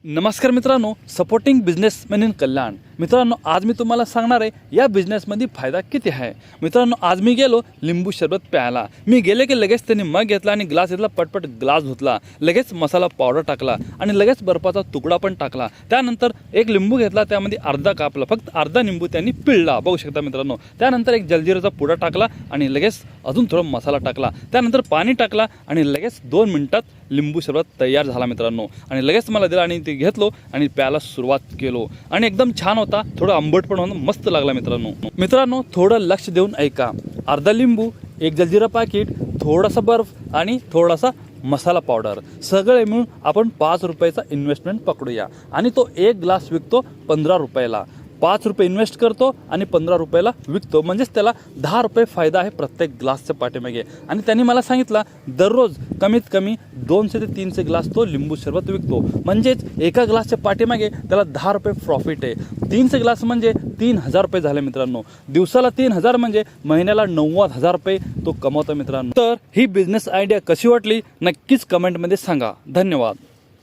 नमस्कार मित्रांनो, supporting businessman in कल्याण. मित्रांनो, आज मी तुम्हाला सांगणार आहे या बिझनेसमध्ये फायदा किती आहे. मित्रांनो, आज मी गेलो लिंबू सरबत प्यायला. मी गेले की लगेच त्यांनी मग घेतला आणि ग्लास घेतला, पटपट ग्लास धुतला, लगेच मसाला पावडर टाकला आणि लगेच बर्फाचा तुकडा पण टाकला. त्यानंतर एक लिंबू घेतला, त्यामध्ये अर्धा कापला, फक्त अर्धा लिंबू त्यांनी पिळला, बघू शकता मित्रांनो. त्यानंतर एक जलजिराचा पुडा टाकला आणि लगेच अजून थोडा मसाला टाकला. त्यानंतर पाणी टाकला आणि लगेच 2 मिनिटात लिंबू सरबत तयार झाला मित्रांनो. आणि लगेच मला दिला आणि ते घेतलो आणि प्यायला सुरुवात केलो आणि एकदम छान होता. थोडं आंबट पण होतं, मस्त लागला मित्रांनो. थोडं लक्ष देऊन ऐका. अर्धा लिंबू, एक जलजिरा पॅकेट, थोडासा बर्फ आणि थोडासा मसाला पावडर, सगळे मिळून आपण 5 रुपयाचा इन्व्हेस्टमेंट पकडूया. आणि तो एक ग्लास विकतो 15 रुपयाला. 5 रुपये इन्व्हेस्ट करतो आणि 15 रुपयाला विकतो, म्हणजेच त्याला 10 रुपये फायदा आहे प्रत्येक ग्लासच्या पाठीमागे. आणि त्यांनी मला सांगितलं दररोज कमीत कमी 200 ते 300 ग्लास तो लिंबू सरबत विकतो, म्हणजेच एका ग्लासच्या पाठीमागे त्याला 10 रुपये प्रॉफिट आहे. 300 ग्लास म्हणजे 3000 रुपये झाले मित्रांनो. दिवसाला 3000 म्हणजे महिन्याला 90,000 रुपये तो कमवतो मित्रांनो. तर ही बिझनेस आयडिया कशी वाटली नक्कीच कमेंटमध्ये सांगा. धन्यवाद.